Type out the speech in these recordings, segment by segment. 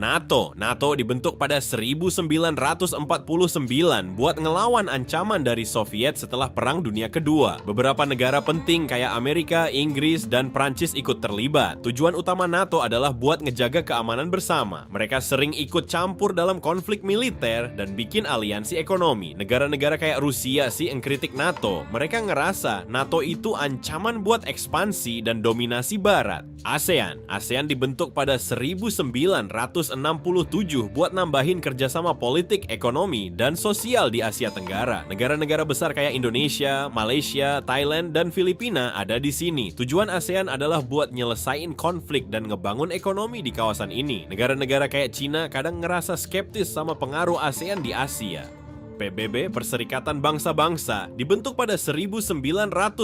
NATO dibentuk pada 1949 buat ngelawan ancaman dari Soviet setelah Perang Dunia Kedua. Beberapa negara penting kayak Amerika, Inggris, dan Prancis ikut terlibat. Tujuan utama NATO adalah buat ngejaga keamanan bersama. Mereka sering ikut campur dalam konflik militer dan bikin aliansi ekonomi. Negara-negara kayak Rusia sih ngkritik NATO. Mereka ngerasa NATO itu ancaman buat ekspansi dan dominasi Barat. ASEAN dibentuk pada 1967 buat nambahin kerjasama politik, ekonomi, dan sosial di Asia Tenggara. Negara-negara besar kayak Indonesia, Malaysia, Thailand, dan Filipina ada di sini. Tujuan ASEAN adalah buat nyelesain konflik dan ngebangun ekonomi di kawasan ini. Negara-negara kayak Cina kadang ngerasa skeptis sama pengaruh ASEAN di Asia. PBB, Perserikatan Bangsa-Bangsa, dibentuk pada 1945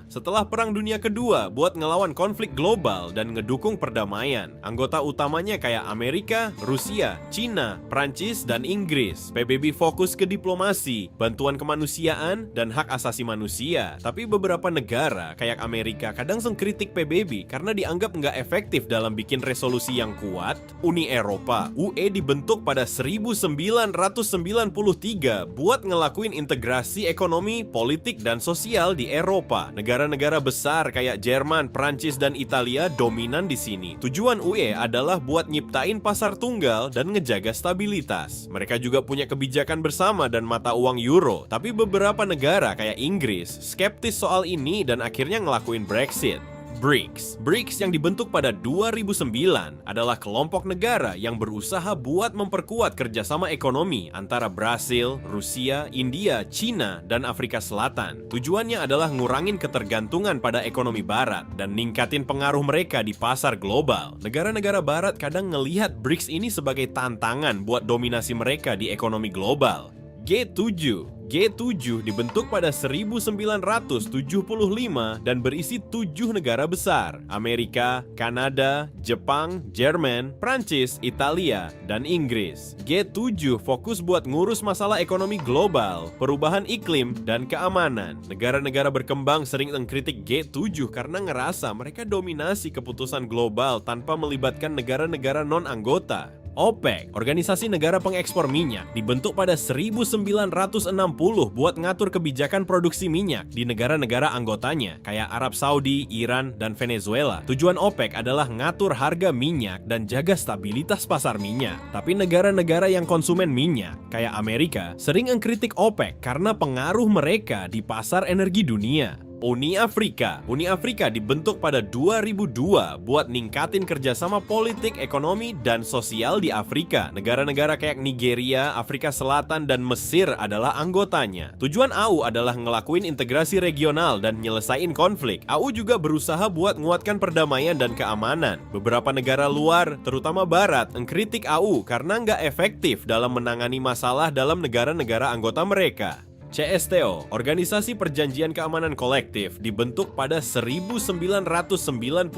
setelah Perang Dunia Kedua buat ngelawan konflik global dan ngedukung perdamaian. Anggota utamanya kayak Amerika, Rusia, Cina, Prancis, dan Inggris. PBB fokus ke diplomasi, bantuan kemanusiaan, dan hak asasi manusia. Tapi beberapa negara kayak Amerika kadang sengkritik PBB karena dianggap nggak efektif dalam bikin resolusi yang kuat. Uni Eropa, UE, dibentuk pada 1993 buat ngelakuin integrasi ekonomi, politik, dan sosial di Eropa. Negara-negara besar kayak Jerman, Prancis, dan Italia dominan di sini. Tujuan UE adalah buat nyiptain pasar tunggal dan ngejaga stabilitas. Mereka juga punya kebijakan bersama dan mata uang euro. Tapi beberapa negara kayak Inggris skeptis soal ini dan akhirnya ngelakuin Brexit. BRICS yang dibentuk pada 2009 adalah kelompok negara yang berusaha buat memperkuat kerjasama ekonomi antara Brasil, Rusia, India, Cina, dan Afrika Selatan. Tujuannya adalah ngurangin ketergantungan pada ekonomi barat dan ningkatin pengaruh mereka di pasar global. Negara-negara barat kadang ngelihat BRICS ini sebagai tantangan buat dominasi mereka di ekonomi global. G7 dibentuk pada 1975 dan berisi 7 negara besar: Amerika, Kanada, Jepang, Jerman, Prancis, Italia, dan Inggris. G7 fokus buat ngurus masalah ekonomi global, perubahan iklim, dan keamanan. Negara-negara berkembang sering mengkritik G7 karena ngerasa mereka dominasi keputusan global tanpa melibatkan negara-negara non-anggota. OPEC, Organisasi Negara Pengekspor Minyak, dibentuk pada 1960 buat ngatur kebijakan produksi minyak di negara-negara anggotanya, kayak Arab Saudi, Iran, dan Venezuela. Tujuan OPEC adalah ngatur harga minyak dan jaga stabilitas pasar minyak. Tapi negara-negara yang konsumen minyak, kayak Amerika, sering mengkritik OPEC karena pengaruh mereka di pasar energi dunia. Uni Afrika dibentuk pada 2002 buat ningkatin kerjasama politik, ekonomi, dan sosial di Afrika. Negara-negara kayak Nigeria, Afrika Selatan, dan Mesir adalah anggotanya. Tujuan AU adalah ngelakuin integrasi regional dan nyelesain konflik. AU juga berusaha buat nguatkan perdamaian dan keamanan. Beberapa negara luar, terutama Barat, mengkritik AU karena nggak efektif dalam menangani masalah dalam negara-negara anggota mereka. CSTO, Organisasi Perjanjian Keamanan Kolektif, dibentuk pada 1992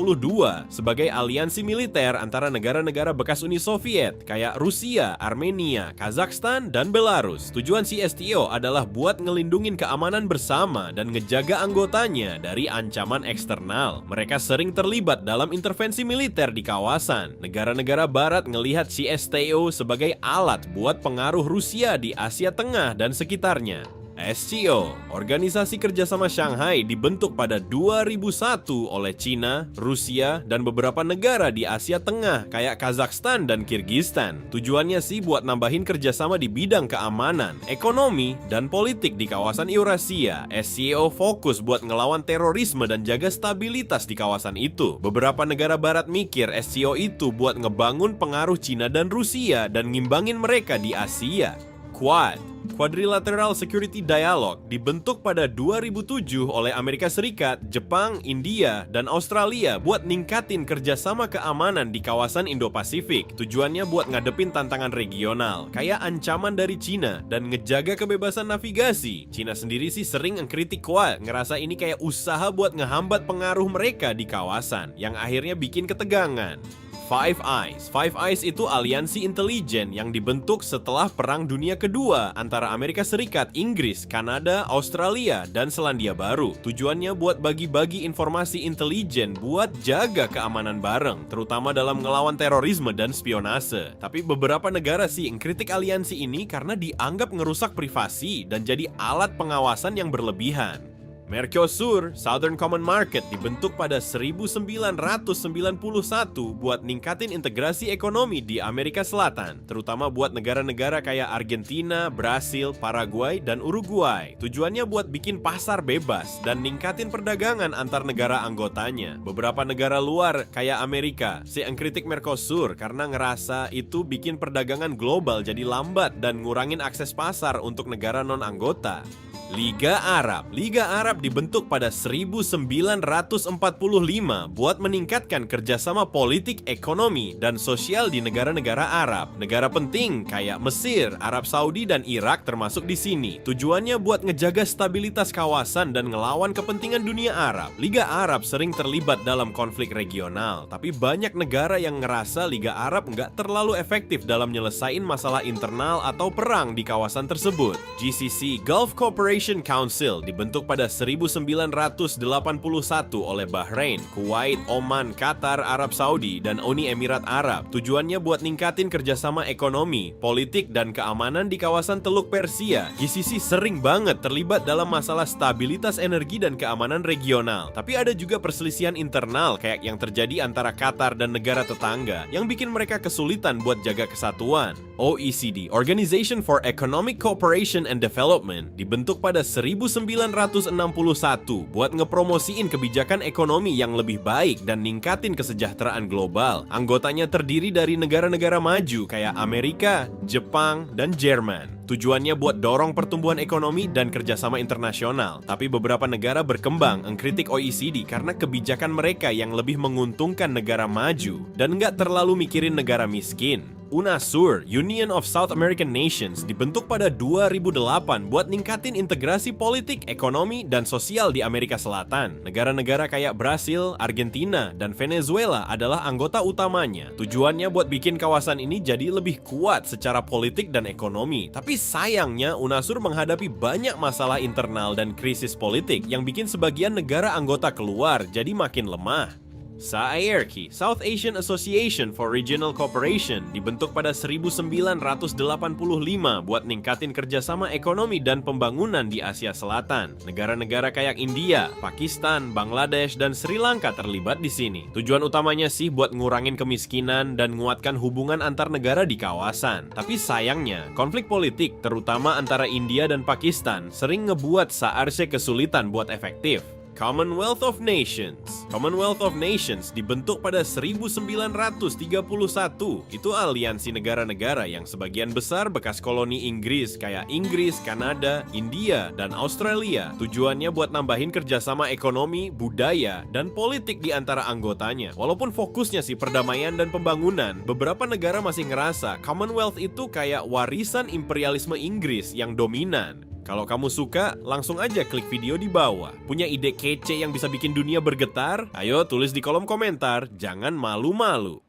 sebagai aliansi militer antara negara-negara bekas Uni Soviet kayak Rusia, Armenia, Kazakhstan, dan Belarus. Tujuan CSTO adalah buat ngelindungin keamanan bersama dan ngejaga anggotanya dari ancaman eksternal. Mereka sering terlibat dalam intervensi militer di kawasan. Negara-negara Barat ngelihat CSTO sebagai alat buat pengaruh Rusia di Asia Tengah dan sekitarnya. SCO, Organisasi Kerjasama Shanghai, dibentuk pada 2001 oleh Cina, Rusia, dan beberapa negara di Asia Tengah kayak Kazakhstan dan Kirgistan. Tujuannya sih buat nambahin kerjasama di bidang keamanan, ekonomi, dan politik di kawasan Eurasia. SCO fokus buat ngelawan terorisme dan jaga stabilitas di kawasan itu. Beberapa negara barat mikir SCO itu buat ngebangun pengaruh Cina dan Rusia dan ngimbangin mereka di Asia. Quad, Quadrilateral Security Dialogue, dibentuk pada 2007 oleh Amerika Serikat, Jepang, India, dan Australia buat ningkatin kerjasama keamanan di kawasan Indo-Pasifik. Tujuannya buat ngadepin tantangan regional, kayak ancaman dari Cina dan ngejaga kebebasan navigasi. Cina sendiri sih sering ngkritik Quad, ngerasa ini kayak usaha buat ngehambat pengaruh mereka di kawasan, yang akhirnya bikin ketegangan. Five Eyes. Five Eyes itu aliansi intelijen yang dibentuk setelah Perang Dunia Kedua antara Amerika Serikat, Inggris, Kanada, Australia, dan Selandia Baru. Tujuannya buat bagi-bagi informasi intelijen buat jaga keamanan bareng, terutama dalam ngelawan terorisme dan spionase. Tapi beberapa negara sih ngkritik aliansi ini karena dianggap ngerusak privasi dan jadi alat pengawasan yang berlebihan. Mercosur, Southern Common Market, dibentuk pada 1991 buat ningkatin integrasi ekonomi di Amerika Selatan, terutama buat negara-negara kayak Argentina, Brasil, Paraguay, dan Uruguay. Tujuannya buat bikin pasar bebas dan ningkatin perdagangan antar negara anggotanya. Beberapa negara luar kayak Amerika sih ngkritik Mercosur karena ngerasa itu bikin perdagangan global jadi lambat dan ngurangin akses pasar untuk negara non-anggota. Liga Arab. Liga Arab dibentuk pada 1945 buat meningkatkan kerjasama politik, ekonomi, dan sosial di negara-negara Arab. Negara penting kayak Mesir, Arab Saudi, dan Irak termasuk di sini. Tujuannya buat ngejaga stabilitas kawasan dan ngelawan kepentingan dunia Arab. Liga Arab sering terlibat dalam konflik regional, tapi banyak negara yang ngerasa Liga Arab nggak terlalu efektif dalam nyelesain masalah internal atau perang di kawasan tersebut. GCC, Gulf Cooperation Council, dibentuk pada 1981 oleh Bahrain, Kuwait, Oman, Qatar, Arab Saudi, dan Uni Emirat Arab. Tujuannya buat ningkatin kerjasama ekonomi, politik, dan keamanan di kawasan Teluk Persia. GCC sering banget terlibat dalam masalah stabilitas energi dan keamanan regional. Tapi ada juga perselisihan internal kayak yang terjadi antara Qatar dan negara tetangga yang bikin mereka kesulitan buat jaga kesatuan. OECD, Organization for Economic Cooperation and Development, dibentuk pada 1961 buat ngepromosiin kebijakan ekonomi yang lebih baik dan ningkatin kesejahteraan global. Anggotanya terdiri dari negara-negara maju kayak Amerika, Jepang, dan Jerman. Tujuannya buat dorong pertumbuhan ekonomi dan kerjasama internasional. Tapi beberapa negara berkembang ngkritik OECD karena kebijakan mereka yang lebih menguntungkan negara maju dan nggak terlalu mikirin negara miskin. UNASUR, Union of South American Nations, dibentuk pada 2008 buat ningkatin integrasi politik, ekonomi, dan sosial di Amerika Selatan. Negara-negara kayak Brasil, Argentina, dan Venezuela adalah anggota utamanya. Tujuannya buat bikin kawasan ini jadi lebih kuat secara politik dan ekonomi. Tapi sayangnya UNASUR menghadapi banyak masalah internal dan krisis politik yang bikin sebagian negara anggota keluar jadi makin lemah. SAARC, South Asian Association for Regional Cooperation, dibentuk pada 1985 buat ningkatin kerjasama ekonomi dan pembangunan di Asia Selatan. Negara-negara kayak India, Pakistan, Bangladesh, dan Sri Lanka terlibat di sini. Tujuan utamanya sih buat ngurangin kemiskinan dan nguatkan hubungan antar negara di kawasan. Tapi sayangnya, konflik politik, terutama antara India dan Pakistan, sering ngebuat SAARC kesulitan buat efektif. Commonwealth of Nations. Commonwealth of Nations dibentuk pada 1931. Itu aliansi negara-negara yang sebagian besar bekas koloni Inggris kayak Inggris, Kanada, India, dan Australia. Tujuannya buat nambahin kerjasama ekonomi, budaya, dan politik di antara anggotanya. Walaupun fokusnya sih perdamaian dan pembangunan, beberapa negara masih ngerasa Commonwealth itu kayak warisan imperialisme Inggris yang dominan. Kalau kamu suka, langsung aja klik video di bawah. Punya ide kece yang bisa bikin dunia bergetar? Ayo tulis di kolom komentar, jangan malu-malu.